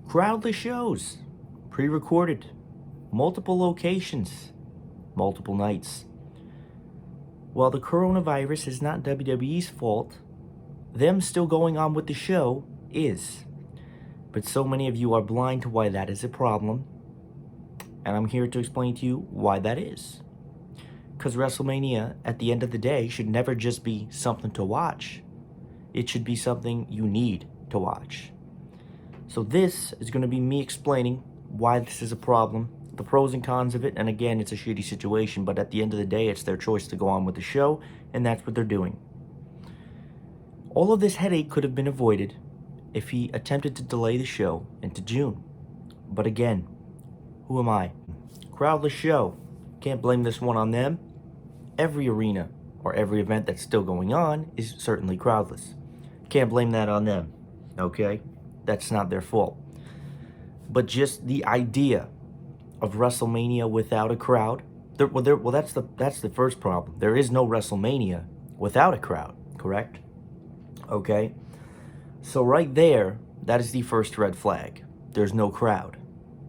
Crowdless shows, pre-recorded, multiple locations, multiple nights. While the coronavirus is not WWE's fault, them still going on with the show is. But so many of you are blind to why that is a problem, and I'm here to explain to you why that is. Because WrestleMania, at the end of the day, should never just be something to watch. It should be something you need to watch. So this is going to be me explaining why this is a problem, the pros and cons of it, and again, it's a shitty situation, but at the end of the day, it's their choice to go on with the show, and that's what they're doing. All of this headache could have been avoided if he attempted to delay the show into June. But again, who am I? Crowdless show. Can't blame this one on them. Every arena or every event that's still going on is certainly crowdless. Can't blame that on them, okay? That's not their fault. But just the idea of WrestleMania without a crowd, that's the first problem. There is no WrestleMania without a crowd, correct? Okay? So right there, that is the first red flag. There's no crowd.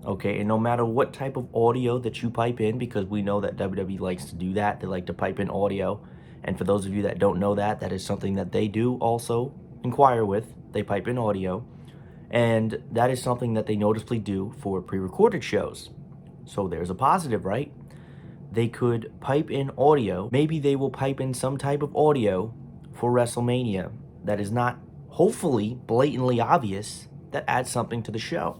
Okay, and no matter what type of audio that you pipe in, because we know that WWE likes to do that, they like to pipe in audio. And for those of you that don't know that, that is something that they do also inquire with. They pipe in audio. And that is something that they noticeably do for pre-recorded shows. So there's a positive, right? They could pipe in audio. Maybe they will pipe in some type of audio for WrestleMania that is not, hopefully, blatantly obvious, that adds something to the show.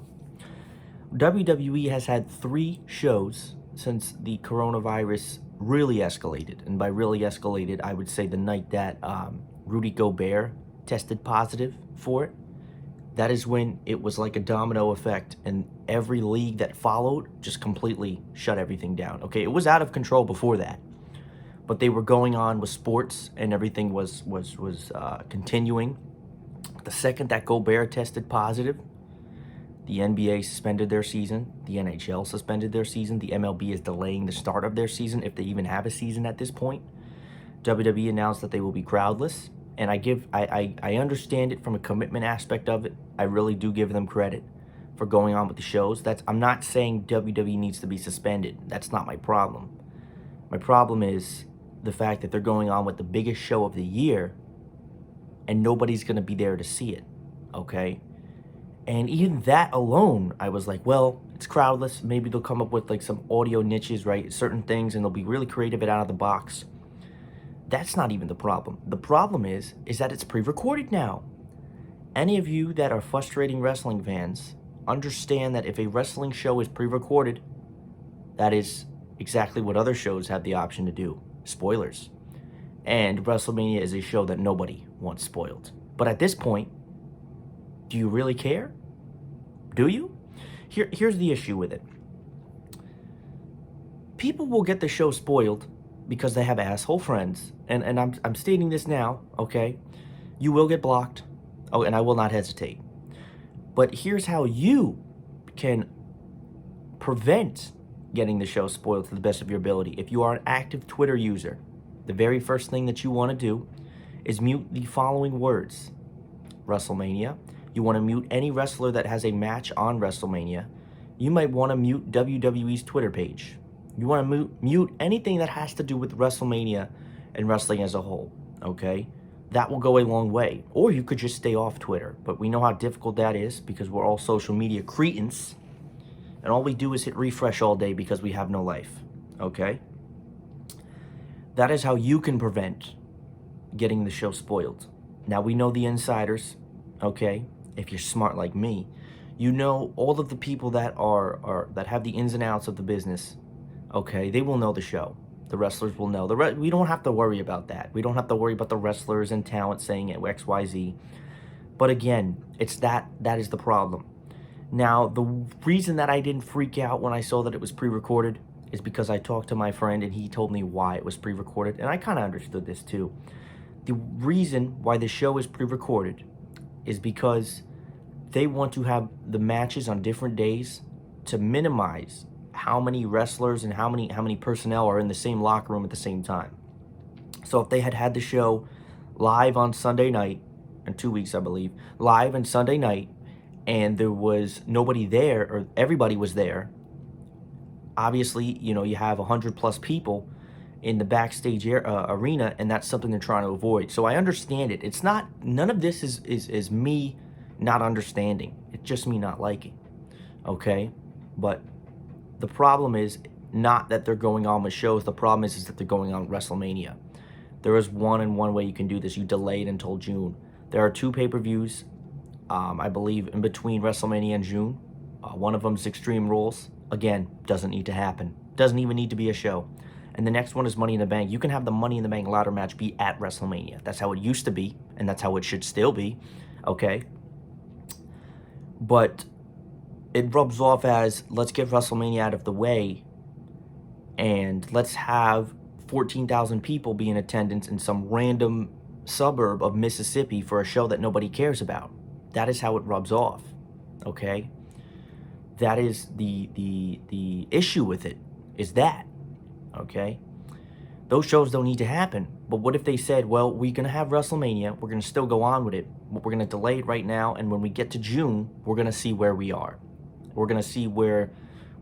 WWE has had 3 shows since the coronavirus really escalated. And by really escalated, I would say the night that Rudy Gobert tested positive for it. That is when it was like a domino effect, and every league that followed just completely shut everything down. Okay, it was out of control before that, but they were going on with sports, and everything was continuing. The second that Gobert tested positive, the NBA suspended their season, the NHL suspended their season, the MLB is delaying the start of their season, if they even have a season at this point. WWE announced that they will be crowdless. And I understand it from a commitment aspect of it. I really do give them credit for going on with the shows. I'm not saying WWE needs to be suspended. That's not my problem. My problem is the fact that they're going on with the biggest show of the year and nobody's going to be there to see it, okay? And even that alone, I was like, well, it's crowdless. Maybe they'll come up with like some audio niches, right? Certain things, and they'll be really creative and out of the box. That's not even the problem. The problem is that it's pre-recorded now. Any of you that are frustrating wrestling fans understand that if a wrestling show is pre-recorded, that is exactly what other shows have the option to do. Spoilers. And WrestleMania is a show that nobody wants spoiled. But at this point, do you really care? Do you? Here's the issue with it. People will get the show spoiled because they have asshole friends, and I'm stating this now, okay? You will get blocked, oh, and I will not hesitate. But here's how you can prevent getting the show spoiled to the best of your ability. If you are an active Twitter user, the very first thing that you want to do is mute the following words. WrestleMania. You want to mute any wrestler that has a match on WrestleMania. You might want to mute WWE's Twitter page. You want to mute anything that has to do with WrestleMania and wrestling as a whole, okay? That will go a long way. Or you could just stay off Twitter. But we know how difficult that is because we're all social media cretins. And all we do is hit refresh all day because we have no life, okay? That is how you can prevent getting the show spoiled. Now, we know the insiders, okay? If you're smart like me, you know all of the people that that have the ins and outs of the business. Okay, they will know the show. The wrestlers will know. We don't have to worry about that. We don't have to worry about the wrestlers and talent saying it, XYZ. But again, it's that is the problem. Now, the reason that I didn't freak out when I saw that it was pre-recorded is because I talked to my friend and he told me why it was pre-recorded. And I kind of understood this too. The reason why the show is pre-recorded is because they want to have the matches on different days to minimize how many wrestlers and how many personnel are in the same locker room at the same time. So if they had the show live on Sunday night, in 2 weeks I believe, live on Sunday night, and there was nobody there, or everybody was there, obviously, you have 100 plus people in the backstage arena, and that's something they're trying to avoid. So I understand it. It's not, none of this is me not understanding. It's just me not liking, okay? But the problem is not that they're going on with shows. The problem is that they're going on with WrestleMania. There is one way you can do this. You delay it until June. There are 2 pay-per-views, I believe, in between WrestleMania and June. One of them is Extreme Rules. Again, doesn't need to happen. Doesn't even need to be a show. And the next one is Money in the Bank. You can have the Money in the Bank ladder match be at WrestleMania. That's how it used to be, and that's how it should still be, okay? But it rubs off as, let's get WrestleMania out of the way, and let's have 14,000 people be in attendance in some random suburb of Mississippi for a show that nobody cares about. That is how it rubs off, okay? That is the issue with it, is that, okay? Those shows don't need to happen. But what if they said, well, we're going to have WrestleMania, we're going to still go on with it, but we're going to delay it right now, and when we get to June, we're going to see where we are. We're going to see where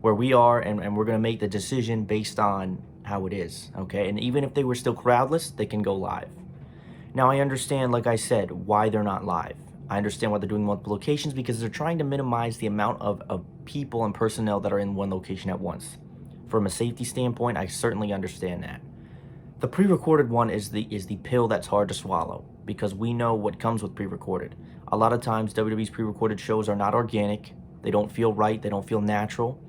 we are, and we're going to make the decision based on how it is, okay? And even if they were still crowdless, they can go live. Now, I understand, like I said, why they're not live. I understand why they're doing multiple locations, because they're trying to minimize the amount of people and personnel that are in one location at once. From a safety standpoint, I certainly understand that. The pre-recorded one is the pill that's hard to swallow, because we know what comes with pre-recorded. A lot of times, WWE's pre-recorded shows are not organic. They don't feel right. They don't feel natural.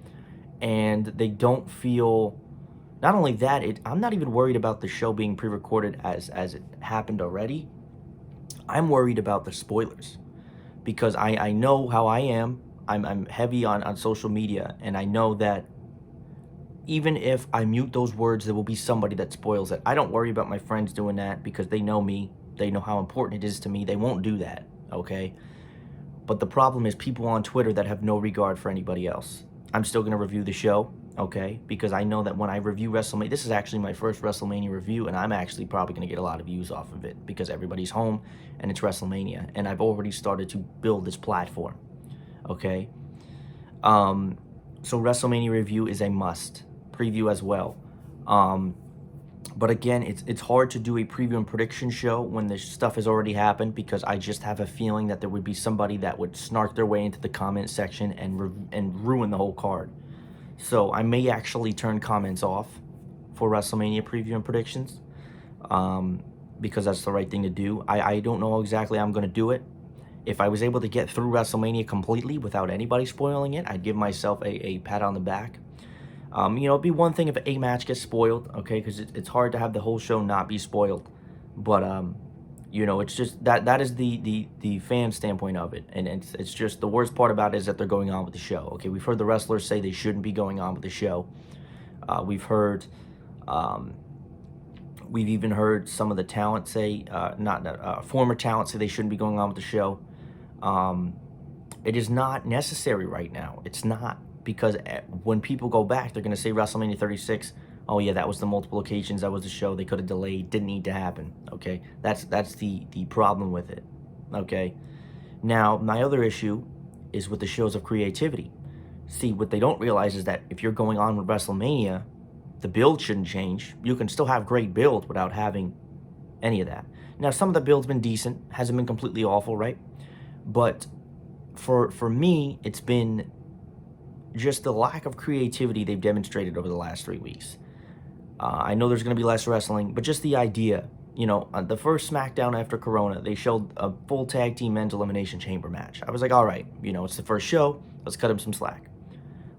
And they don't feel... Not only that, I'm not even worried about the show being pre-recorded as it happened already. I'm worried about the spoilers, because I know how I am. I'm heavy on social media, and I know that even if I mute those words, there will be somebody that spoils it. I don't worry about my friends doing that, because they know me. They know how important it is to me. They won't do that, okay? But the problem is people on Twitter that have no regard for anybody else. I'm still going to review the show, okay? Because I know that when I review WrestleMania, this is actually my first WrestleMania review, and I'm actually probably going to get a lot of views off of it, because everybody's home and it's WrestleMania, and I've already started to build this platform, okay? So WrestleMania review is a must. Preview as well. But again, it's hard to do a preview and prediction show when this stuff has already happened, because I just have a feeling that there would be somebody that would snark their way into the comment section and ruin the whole card. So I may actually turn comments off for WrestleMania preview and predictions, because that's the right thing to do. I don't know exactly how I'm going to do it. If I was able to get through WrestleMania completely without anybody spoiling it, I'd give myself a pat on the back. It'd be one thing if a match gets spoiled, okay, because it's hard to have the whole show not be spoiled. But, it's just that is the fan standpoint of it. And it's just the worst part about it is that they're going on with the show, okay? We've heard the wrestlers say they shouldn't be going on with the show. We've heard, we've even heard some of the talent say, former talent say they shouldn't be going on with the show. It is not necessary right now. It's not. Because when people go back, they're going to say WrestleMania 36, oh yeah, that was the multiple occasions, that was the show, they could have delayed, didn't need to happen, okay? That's the problem with it, okay? Now, my other issue is with the shows of creativity. See, what they don't realize is that if you're going on with WrestleMania, the build shouldn't change. You can still have great build without having any of that. Now, some of the build's been decent, hasn't been completely awful, right? But for me, it's been just the lack of creativity they've demonstrated over the last 3 weeks. I know there's going to be less wrestling, but just the idea, the first SmackDown after Corona, they showed a full tag team men's elimination chamber match. I was like, all right, it's the first show, let's cut him some slack.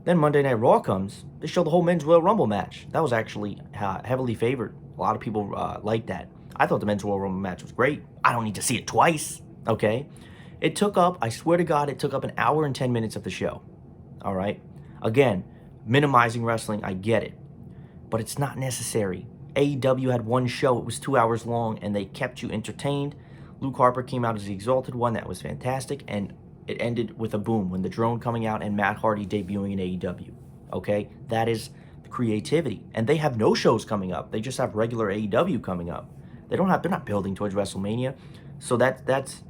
Then Monday Night Raw comes, they show the whole men's Royal Rumble match. That was actually heavily favored. A lot of people liked that. I thought the men's Royal Rumble match was great. I don't need to see it twice, okay? It took up, I swear to God, it took up an hour and 10 minutes of the show. All right. Again, minimizing wrestling, I get it. But it's not necessary. AEW had one show. It was 2 hours long, and they kept you entertained. Luke Harper came out as the Exalted One. That was fantastic. And it ended with a boom when the drone coming out and Matt Hardy debuting in AEW. Okay? That is creativity. And they have no shows coming up. They just have regular AEW coming up. They're not building towards WrestleMania. So that's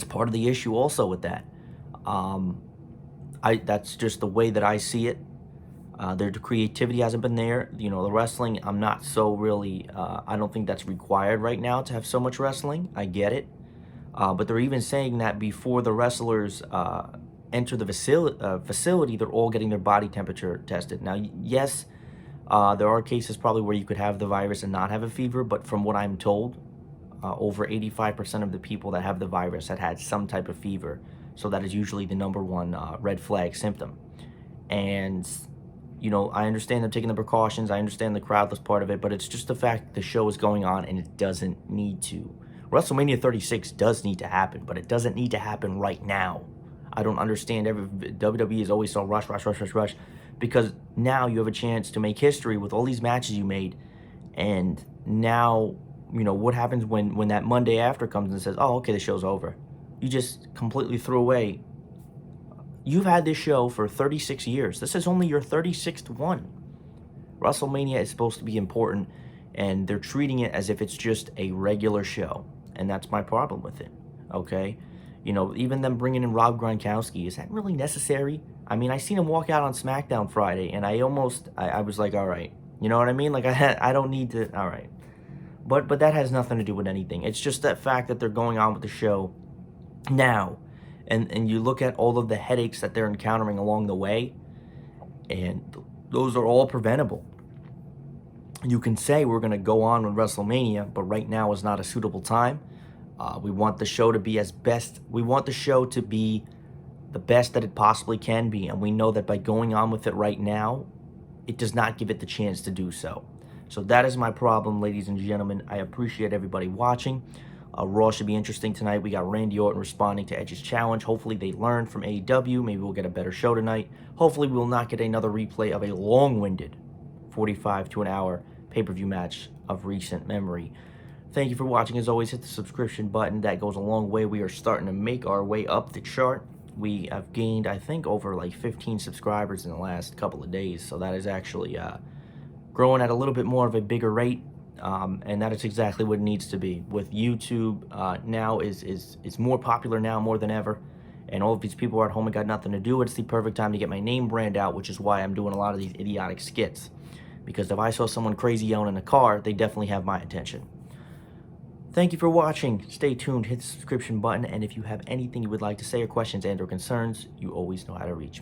part of the issue also with that. That's just the way that I see it. Their creativity hasn't been there. You know, the wrestling, I'm not so really, I don't think that's required right now to have so much wrestling. I get it. But they're even saying that before the wrestlers enter the facility, they're all getting their body temperature tested. Now, yes, there are cases probably where you could have the virus and not have a fever, but from what I'm told, over 85% of the people that have the virus had some type of fever. So that is usually the number one red flag symptom. And, you know, I understand them taking the precautions. I understand the crowdless part of it, but it's just the fact the show is going on and it doesn't need to. WrestleMania 36 does need to happen, but it doesn't need to happen right now. I don't understand. WWE is always so rush, rush, rush, rush, rush, because now you have a chance to make history with all these matches you made. And now, you know, what happens when that Monday after comes and says, oh, okay, the show's over. You just completely threw away. You've had this show for 36 years. This is only your 36th one. WrestleMania is supposed to be important, and they're treating it as if it's just a regular show. And that's my problem with it, okay? You know, even them bringing in Rob Gronkowski, is that really necessary? I mean, I seen him walk out on SmackDown Friday, and I was like, all right. You know what I mean? Like, I don't need to, all right. But that has nothing to do with anything. It's just that fact that they're going on with the show now. And you look at all of the headaches that they're encountering along the way, and those are all preventable. You can say we're going to go on with WrestleMania, but right now is not a suitable time. We want the show to be we want the show to be the best that it possibly can be, and we know that by going on with it right now, it does not give it the chance to do so. So that is my problem, ladies and gentlemen. I appreciate everybody watching. Raw should be interesting tonight. We got Randy Orton responding to Edge's challenge. Hopefully they learn from AEW. Maybe we'll get a better show tonight. Hopefully we will not get another replay of a long-winded 45 to an hour pay-per-view match of recent memory. Thank you for watching. As always, hit the subscription button. That goes a long way. We are starting to make our way up the chart. We have gained, I think, over like 15 subscribers in the last couple of days. So that is actually growing at a little bit more of a bigger rate. And that is exactly what it needs to be. With YouTube now is more popular now more than ever. And all of these people are at home and got nothing to do. It's the perfect time to get my name brand out, which is why I'm doing a lot of these idiotic skits. Because if I saw someone crazy yelling in a car, they definitely have my attention. Thank you for watching. Stay tuned, hit the subscription button, and if you have anything you would like to say or questions and or concerns, you always know how to reach me.